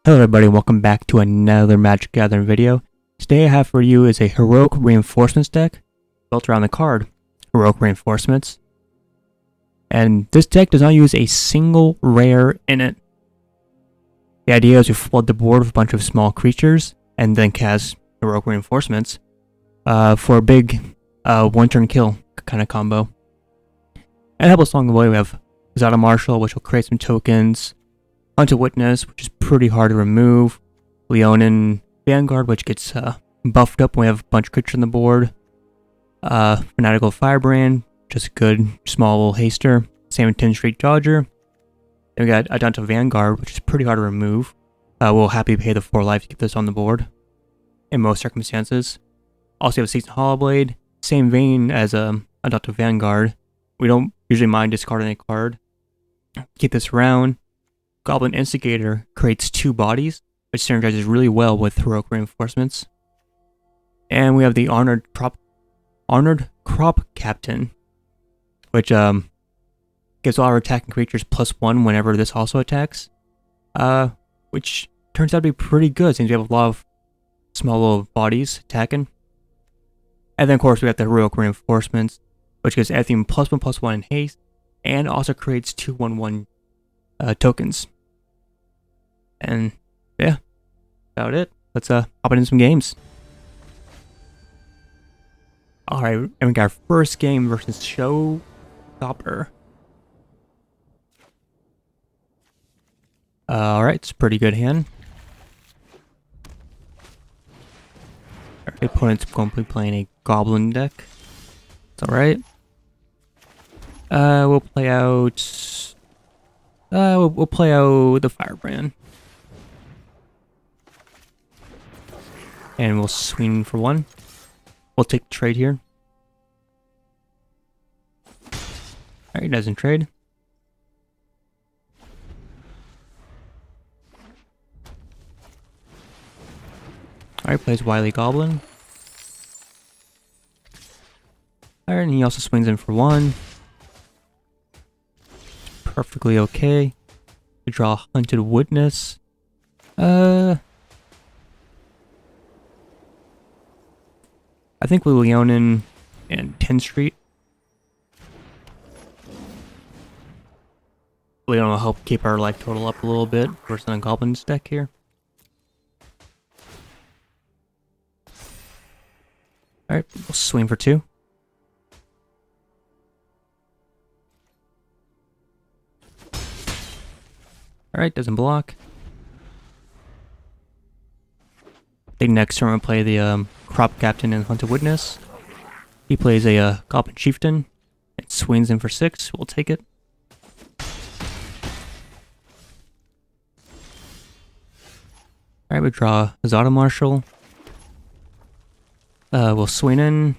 Hello everybody, welcome back to another Magic Gathering video. Today I have for you is a Heroic Reinforcements deck built around the card Heroic Reinforcements. And this deck does not use a single rare in it. The idea is to flood the board with a bunch of small creatures and then cast Heroic Reinforcements for a big one-turn kill kind of combo. And to help us along the way, we have Zada Marshal, which will create some tokens, Hunt a Witness, which is pretty hard to remove, Leonin Vanguard, which gets buffed up when we have a bunch of creatures on the board, Fanatical Firebrand, just a good small little haster, same 10th Street Dodger. Then we got Adanta Vanguard, which is pretty hard to remove. We'll happily pay the 4 life to keep this on the board in most circumstances. Also, you have Season Hollowblade, same vein as Adanta Vanguard. We don't usually mind discarding a card. Keep this around. Goblin Instigator creates 2 bodies, which synergizes really well with Heroic Reinforcements. And we have the Honored Crop Captain, which gives all our attacking creatures +1 whenever this also attacks, which turns out to be pretty good since we have a lot of small little bodies attacking. And then of course we got the Heroic Reinforcements, which gives everything +1/+1 in haste, and also creates 2/1/1 tokens. And yeah, about it. Let's hop into some games. Alright, and we got our first game versus Showstopper. Alright, it's a pretty good hand. Our opponent's going to be playing a Goblin deck. It's alright. We'll play out... we'll play out the Firebrand. And we'll swing for 1. We'll take the trade here. Alright, he doesn't trade. Alright, plays Wily Goblin. Alright, and he also swings in for 1. Perfectly okay. We draw Hunted Witness. I think we'll Leonin and 10th Street. Leonin will help keep our life total up a little bit versus the Goblin's deck here. Alright, we'll swing for 2. Alright, doesn't block. I think next turn we'll play the Crop Captain and Hunt a Witness. He plays a Goblin Chieftain. It swings in for 6. We'll take it. Alright, we draw a Zada Marshal. We'll swing in.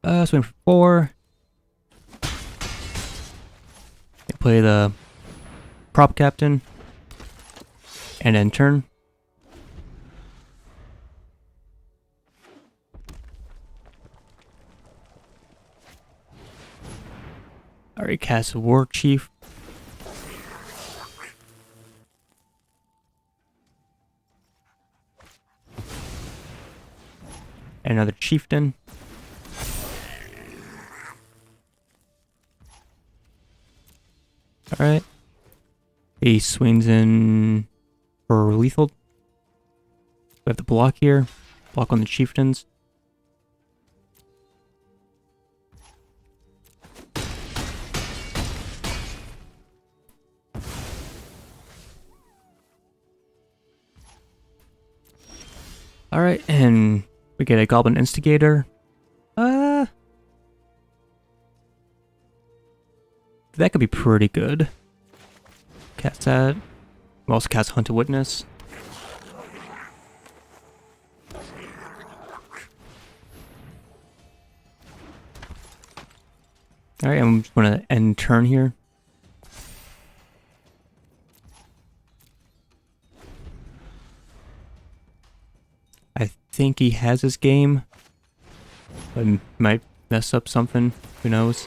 Swing for 4. Play the Crop Captain. And end turn. Alright, cast a War Chief. And another Chieftain. Alright. He swings in for lethal. We have the block here. Block on the Chieftains. Alright, and we get a Goblin Instigator. That could be pretty good. Cast that. We'll also cast Hunt a Witness. Alright, I'm just gonna end turn here. I think he has his game. But might mess up something. Who knows?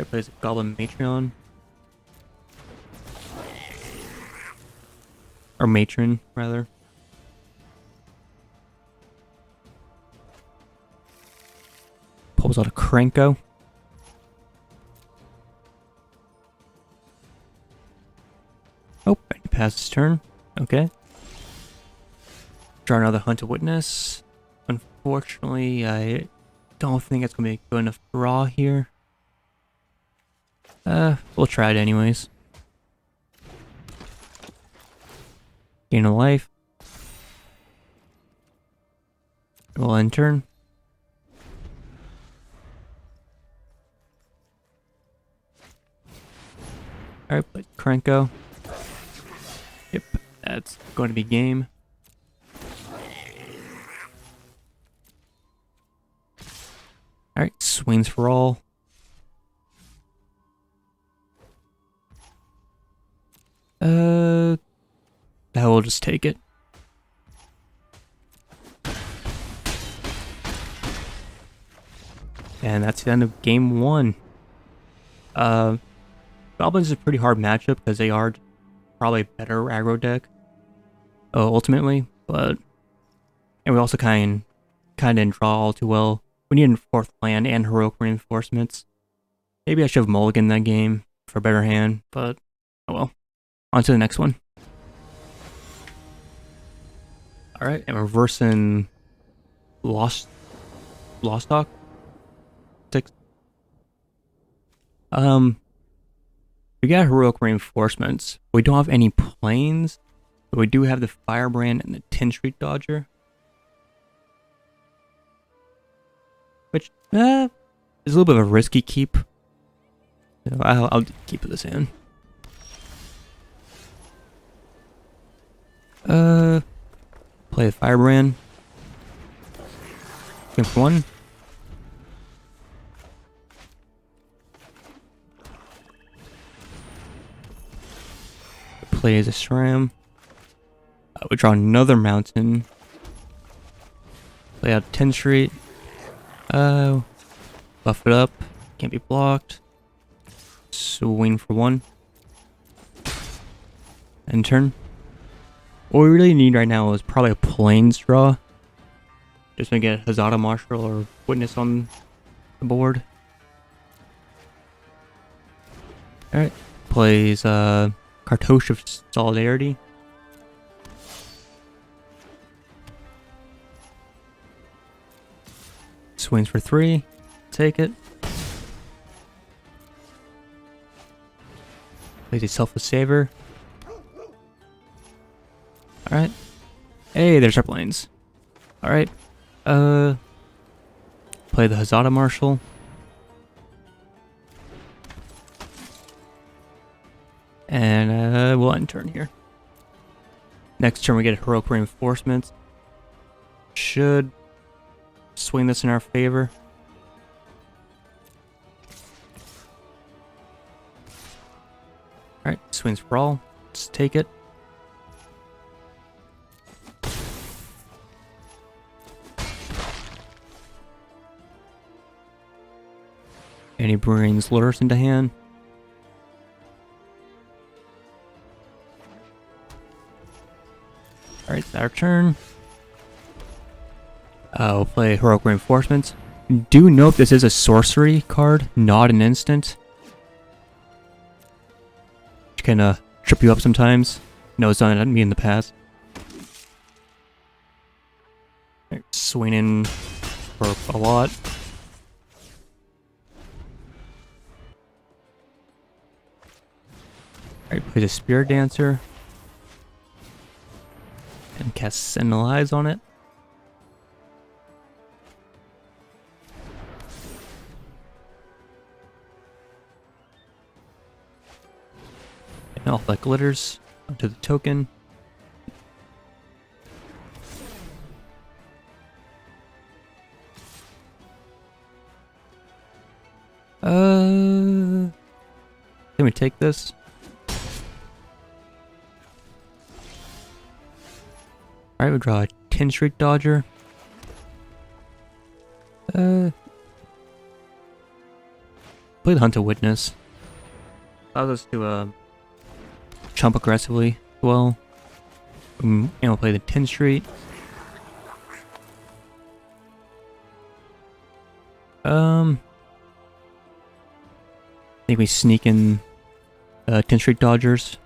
Alright, plays a Goblin Matron. Or Matron, rather. Pulls out a Krenko. Oh, I can pass his turn. Okay. Draw another Hunt a Witness. Unfortunately, I don't think it's going to be a good enough draw here. We'll try it anyways. Gain a life. We'll end turn. Alright, play Krenko. Yep, that's going to be game. Alright, swings for all. I will just take it. And that's the end of game 1. Goblins is a pretty hard matchup because they are probably a better aggro deck. Ultimately, but and we also kind of didn't draw all too well. We needed 4th land and heroic reinforcements. Maybe I should have mulliganed that game for a better hand, but oh well. On to the next one. Alright, and we're versing Lost Talk 6. We got heroic reinforcements. We don't have any planes, but we do have the Firebrand and the 10th Street Dodger. Which, is a little bit of a risky keep. So I'll keep this in. Play the Firebrand. Against 1. Play as a SRAM. We draw another mountain. Play out 10th Street. Buff it up. Can't be blocked. Swing for 1. End turn. What we really need right now is probably a plains draw. Just to get Hazada Marshal or Witness on the board. Alright. Plays Cartouche of Solidarity. Swings for 3. Take it. Plays a Selfless Saver. Alright. Hey, there's our planes. Alright. Play the Hazada Marshal. And we'll end turn here. Next turn we get heroic reinforcements. Should swing this in our favor. Alright, swings for all. Let's take it. And he brings Lurrus into hand. Alright, it's our turn. We'll play Heroic Reinforcements. Do note this is a sorcery card, not an instant. Which can trip you up sometimes. No, it's done me in the past. Right, swing in for a lot. Alright, play the Spirit Dancer. And cast Sentinel Eyes on it. And all that glitters onto the token. Can we take this? Alright, we'll draw a 10th Street Dodger. Play play the Hunt to Witness. Allows us to chump aggressively as well. And we'll play the 10th Street. I think we sneak in 10th Street Dodgers.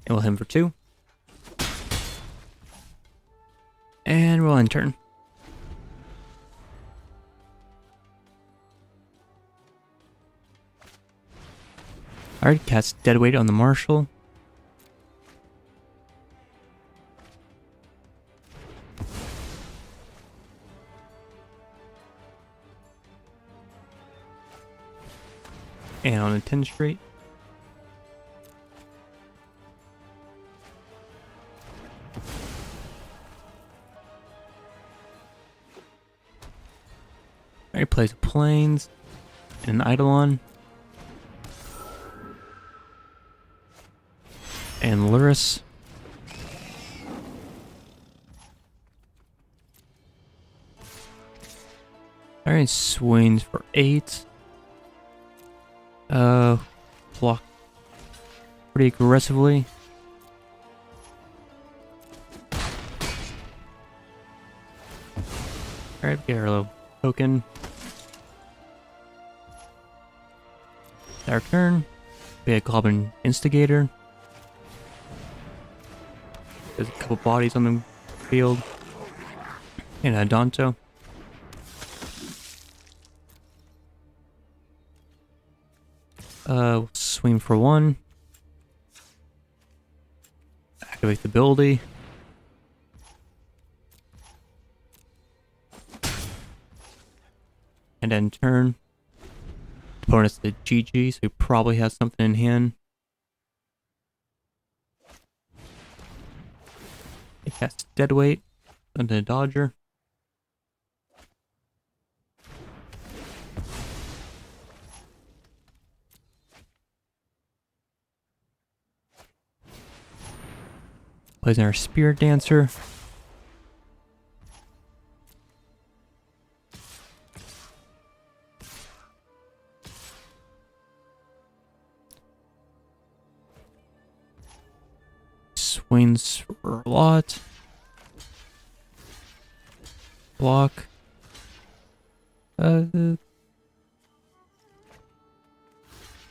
And we'll hit him for 2. And we'll end turn. Alright, cast Deadweight on the Marshal. And on a 10 Street. Alright, plays Plains and an Eidolon. And Luris. Alright, swings for 8. Block pretty aggressively. Alright, get our little token. Our turn. We had Goblin Instigator. There's a couple bodies on the field. And a Danto. We'll swing for 1. Activate the ability. And then turn. Opponent's the GG, so he probably has something in hand. He casts Deadweight onto the Dodger. Plays our Spirit Dancer. Swings for a lot. Block.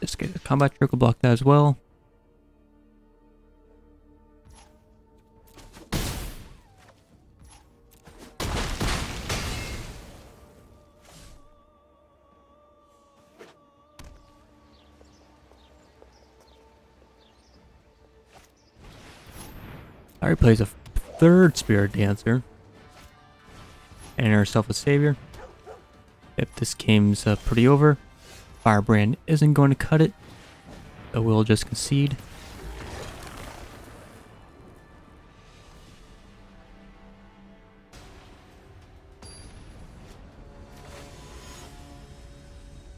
Just get a combat trickle, block that as well. Alright, plays a 3rd Spirit Dancer. And herself a Savior. If this game's pretty over, Firebrand isn't going to cut it, so we'll just concede.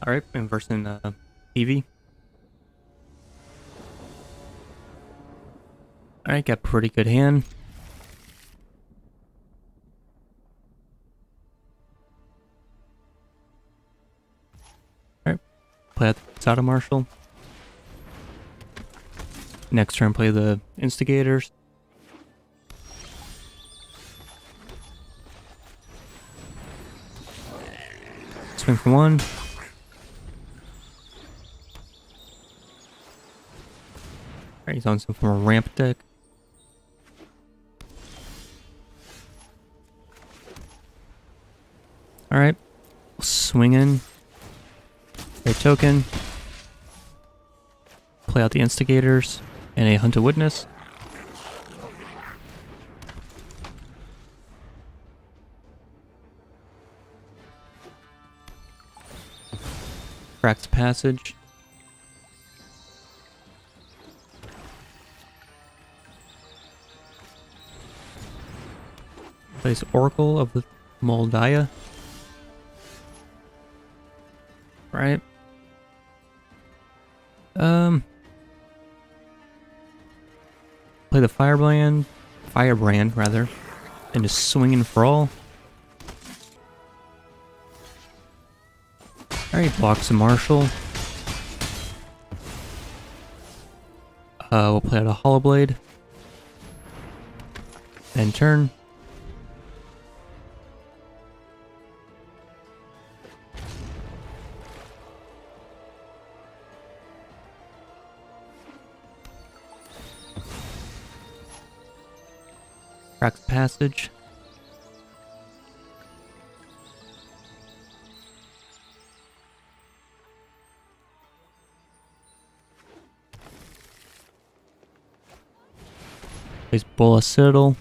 Alright, I'm versing Eevee. Alright, got a pretty good hand. Alright, play out the Sada Marshal. Next turn, play the Instigators. Swing for 1. Alright, he's on some form of ramp deck. Alright, swing in. A token. Play out the Instigators and a Hunt to Witness. Cracks Passage. Plays Oracle of the Moldaya. Right. Play the Firebrand rather. And just swinging for all. Alright, blocks a Marshal. We'll play out a Hollow Blade. End turn. Cracks Passage. Plays Bola Citadel.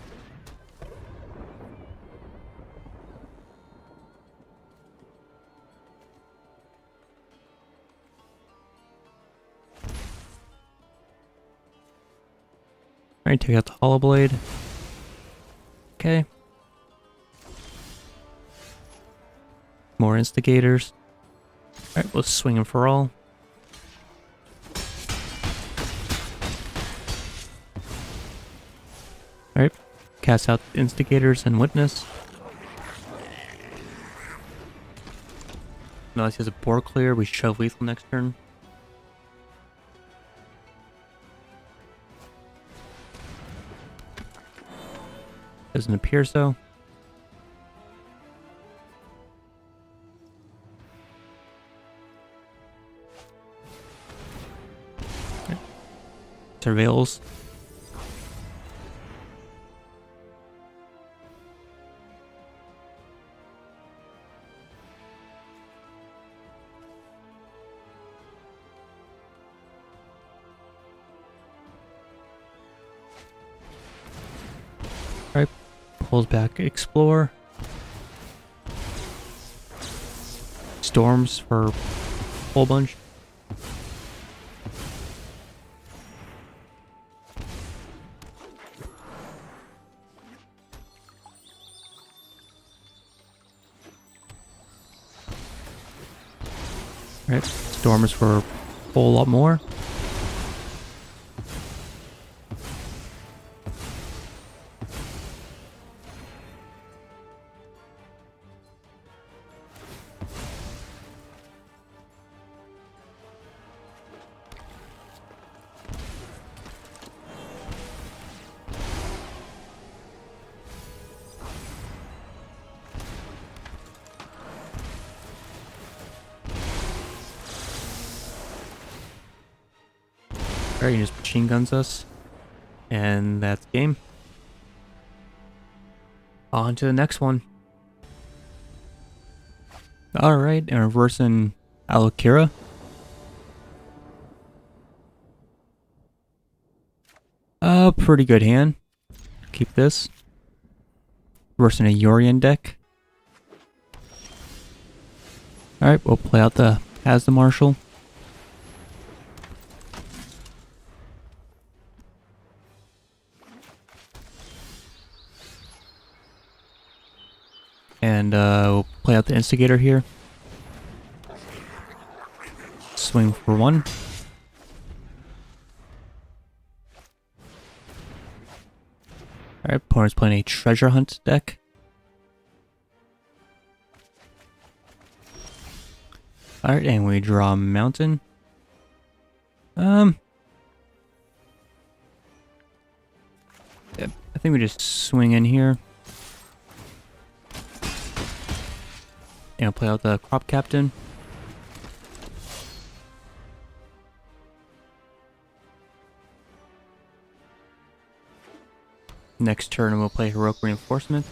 Alright, take out the Hollow Blade. Okay. More Instigators. Alright, we'll swing him for all. Alright, cast out Instigators and Witness. Unless he has a board clear, we shove lethal next turn. Doesn't appear so. Okay. Surveils. Alright, pulls back Explore. Storms for a whole bunch. Alright, Storms for a whole lot more. Alright, he just machine guns us. And that's game. On to the next one. Alright, and reversing Alakira. Pretty good hand. Keep this. Reversing a Yorion deck. Alright, we'll play out the Marshal. And we'll play out the Instigator here. Swing for one. Alright, opponent's playing a Treasure Hunt deck. Alright, and we draw a Mountain. Yep, I think we just swing in here. And I'll play out the Crop Captain. Next turn we'll play Heroic Reinforcement.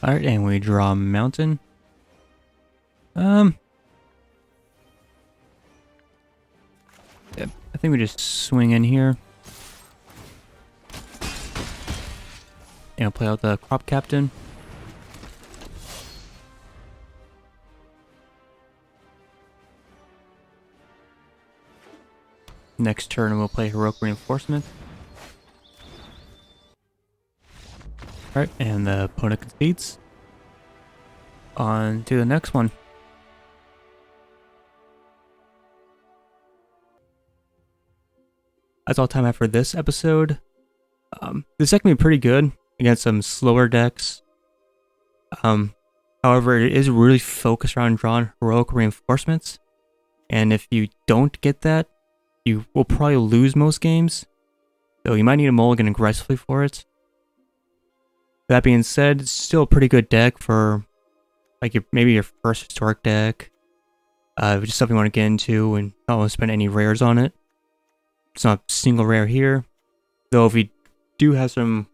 Alright, and we draw a Mountain. Yep, I think we just swing in here. And I'll play out the Crop Captain. Next turn we'll play Heroic Reinforcement. Alright, and the opponent concedes. On to the next one. That's all time I have for this episode. This deck can be pretty good against some slower decks. However, it is really focused around drawing heroic reinforcements, and if you don't get that, you will probably lose most games. So you might need to mulligan aggressively for it. That being said, it's still a pretty good deck for like maybe your first historic deck. Just something you want to get into and not want to spend any rares on it. It's not a single rare here. Though if you do have some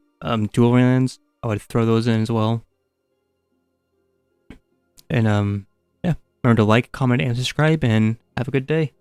dual lands, I would throw those in as well. And yeah, remember to like, comment, and subscribe, and have a good day.